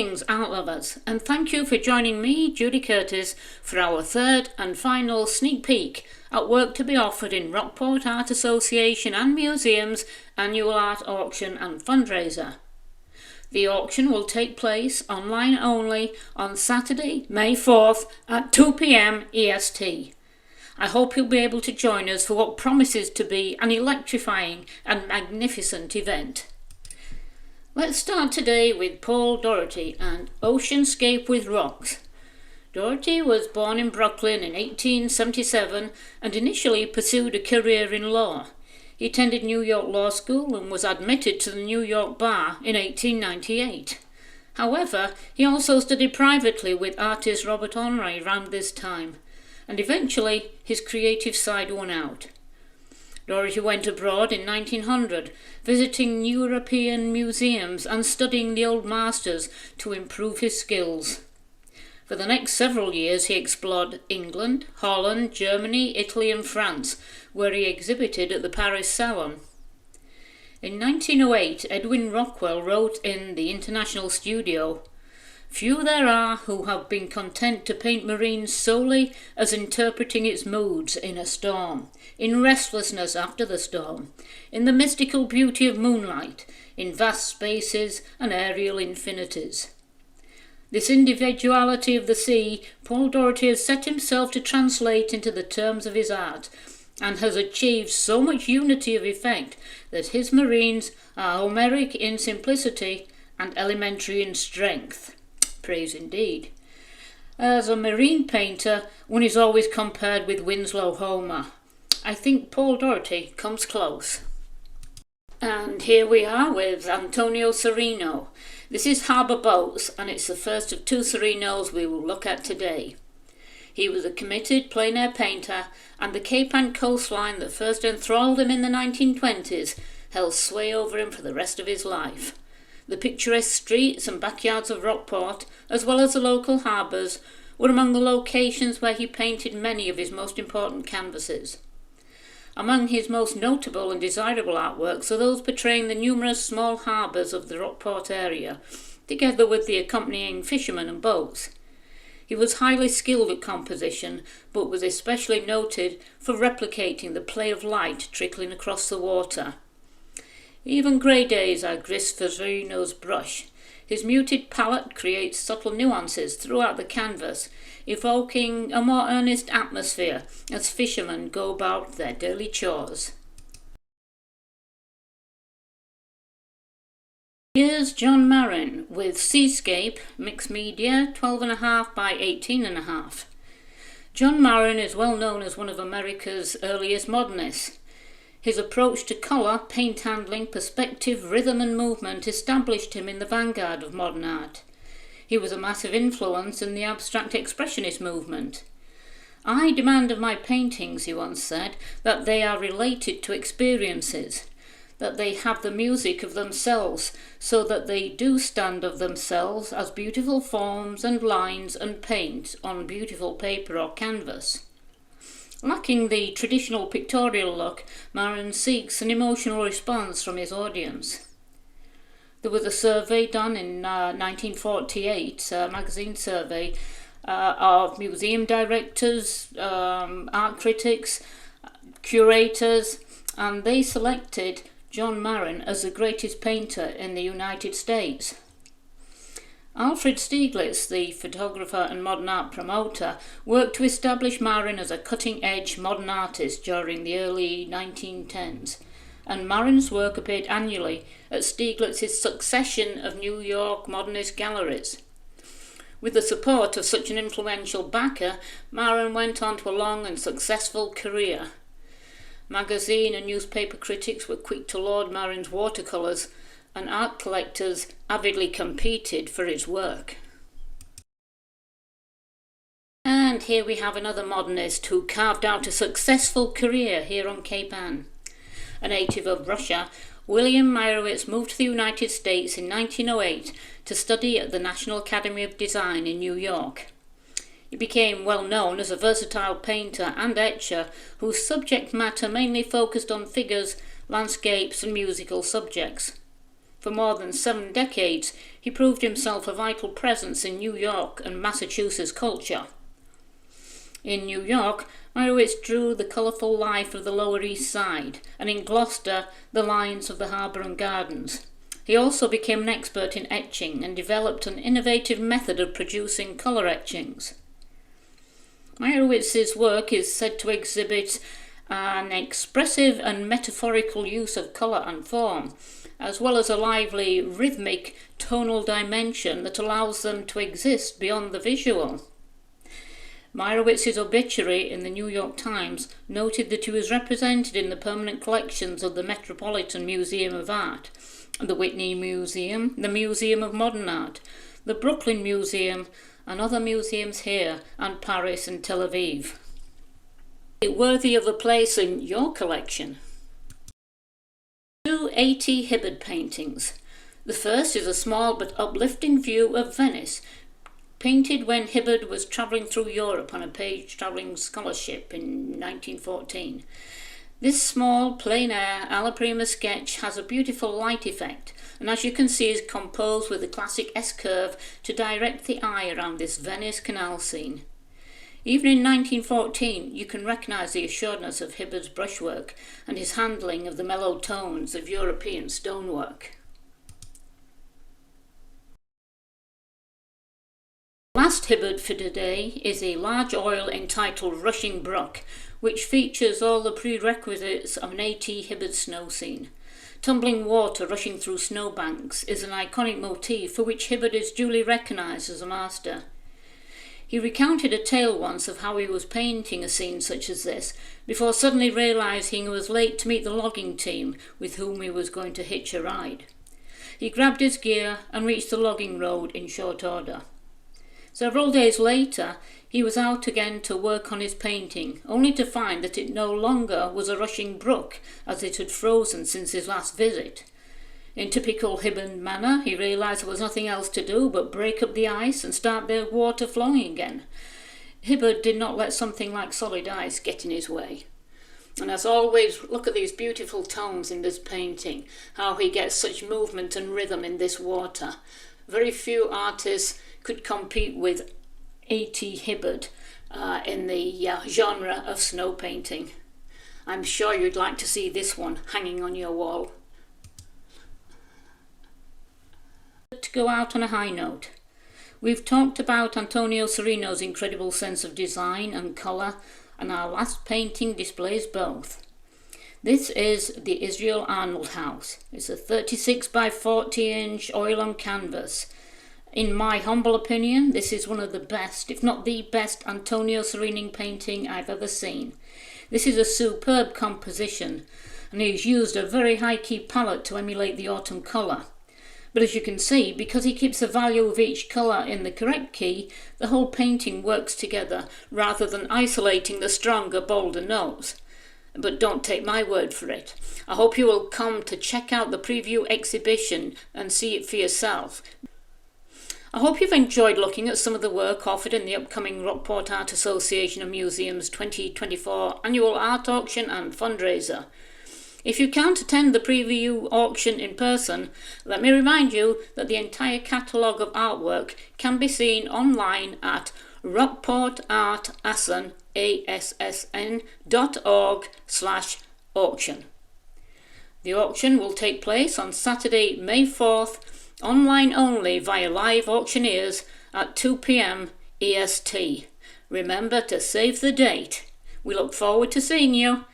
Greetings, art lovers, and thank you for joining me, Judith, for our third and final sneak peek at work to be offered in Rockport Art Association and Museum's annual art auction and fundraiser. The auction will take place online only on Saturday, May 4th at 2 p.m. EST. I hope you'll be able to join us for what promises to be an electrifying and magnificent event. Let's start today with Paul Doherty and Oceanscape with Rocks. Doherty was born in Brooklyn in 1877 and initially pursued a career in law. He attended New York Law School and was admitted to the New York Bar in 1898. However, he also studied privately with artist Robert Henri around this time, and eventually his creative side won out. Doherty went abroad in 1900, visiting European museums and studying the old masters to improve his skills. For the next several years he explored England, Holland, Germany, Italy and France, where he exhibited at the Paris Salon. In 1908, Edwin Rockwell wrote in the International Studio, "Few there are who have been content to paint marines solely as interpreting its moods in a storm, in restlessness after the storm, in the mystical beauty of moonlight, in vast spaces and aerial infinities." This individuality of the sea, Paul Doherty has set himself to translate into the terms of his art, and has achieved so much unity of effect that his marines are Homeric in simplicity and elementary in strength. Praise indeed. As a marine painter, one is always compared with Winslow Homer. I think Paul Doherty comes close. And here we are with Antonio Serino. This is Harbour Boats, and it's the first of two Serinos we will look at today. He was a committed plein air painter, and the Cape Ann coastline that first enthralled him in the 1920s held sway over him for the rest of his life. The picturesque streets and backyards of Rockport, as well as the local harbours, were among the locations where he painted many of his most important canvases. Among his most notable and desirable artworks are those portraying the numerous small harbours of the Rockport area, together with the accompanying fishermen and boats. He was highly skilled at composition, but was especially noted for replicating the play of light trickling across the water. Even grey days are grist for Serino's brush. His muted palette creates subtle nuances throughout the canvas, evoking a more earnest atmosphere as fishermen go about their daily chores. Here's John Marin with Seascape, mixed media, 12.5 by 18.5. John Marin is well known as one of America's earliest modernists. His approach to colour, paint handling, perspective, rhythm and movement established him in the vanguard of modern art. He was a massive influence in the abstract expressionist movement. "I demand of my paintings," he once said, "that they are related to experiences, that they have the music of themselves, so that they do stand of themselves as beautiful forms and lines and paint on beautiful paper or canvas." Lacking the traditional pictorial look, Marin seeks an emotional response from his audience. There was a survey done in 1948, a magazine survey, of museum directors, art critics, curators, and they selected John Marin as the greatest painter in the United States. Alfred Stieglitz, the photographer and modern art promoter, worked to establish Marin as a cutting-edge modern artist during the early 1910s, and Marin's work appeared annually at Stieglitz's succession of New York modernist galleries. With the support of such an influential backer, Marin went on to a long and successful career. Magazine and newspaper critics were quick to laud Marin's watercolours, and art collectors avidly competed for his work. And here we have another modernist who carved out a successful career here on Cape Ann. A native of Russia, William Meyerowitz moved to the United States in 1908 to study at the National Academy of Design in New York. He became well known as a versatile painter and etcher whose subject matter mainly focused on figures, landscapes and musical subjects. For more than 7 decades, he proved himself a vital presence in New York and Massachusetts culture. In New York, Meyerowitz drew the colourful life of the Lower East Side, and in Gloucester, the lines of the harbour and gardens. He also became an expert in etching and developed an innovative method of producing colour etchings. Meyerowitz's work is said to exhibit an expressive and metaphorical use of colour and form, as well as a lively, rhythmic, tonal dimension that allows them to exist beyond the visual. Meyerowitz's obituary in the New York Times noted that he was represented in the permanent collections of the Metropolitan Museum of Art, the Whitney Museum, the Museum of Modern Art, the Brooklyn Museum, and other museums here and Paris and Tel Aviv. Worthy of a place in your collection. 2 A.T. Hibberd paintings. The first is a small but uplifting view of Venice, painted when Hibberd was travelling through Europe on a page-travelling scholarship in 1914. This small, plein-air, alla prima sketch has a beautiful light effect, and as you can see is composed with a classic S-curve to direct the eye around this Venice canal scene. Even in 1914, you can recognise the assuredness of Hibberd's brushwork and his handling of the mellow tones of European stonework. The last Hibberd for today is a large oil entitled Rushing Brook, which features all the prerequisites of an A.T. Hibberd snow scene. Tumbling water rushing through snowbanks is an iconic motif for which Hibberd is duly recognised as a master. He recounted a tale once of how he was painting a scene such as this before suddenly realising he was late to meet the logging team with whom he was going to hitch a ride. He grabbed his gear and reached the logging road in short order. Several days later, he was out again to work on his painting, only to find that it no longer was a rushing brook, as it had frozen since his last visit. In typical Hibberd manner, he realised there was nothing else to do but break up the ice and start the water flowing again. Hibberd did not let something like solid ice get in his way. And as always, look at these beautiful tones in this painting, how he gets such movement and rhythm in this water. Very few artists could compete with A.T. Hibberd in the genre of snow painting. I'm sure you'd like to see this one hanging on your wall. To go out on a high note, we've talked about Antonio Serino's incredible sense of design and colour, and our last painting displays both. This is the Israel Arnold House. It's a 36 by 40 inch oil on canvas. In my humble opinion, this is one of the best, if not the best, Antonio Serino painting I've ever seen. This is a superb composition, and he's used a very high-key palette to emulate the autumn colour. But as you can see, because he keeps the value of each colour in the correct key, the whole painting works together rather than isolating the stronger, bolder notes. But don't take my word for it. I hope you will come to check out the preview exhibition and see it for yourself. I hope you've enjoyed looking at some of the work offered in the upcoming Rockport Art Association and Museums 2024 Annual Art Auction and Fundraiser. If you can't attend the preview auction in person, let me remind you that the entire catalogue of artwork can be seen online at rockportartassn.org/auction. The auction will take place on Saturday, May 4th, online only via live auctioneers at 2 p.m. EST. Remember to save the date. We look forward to seeing you.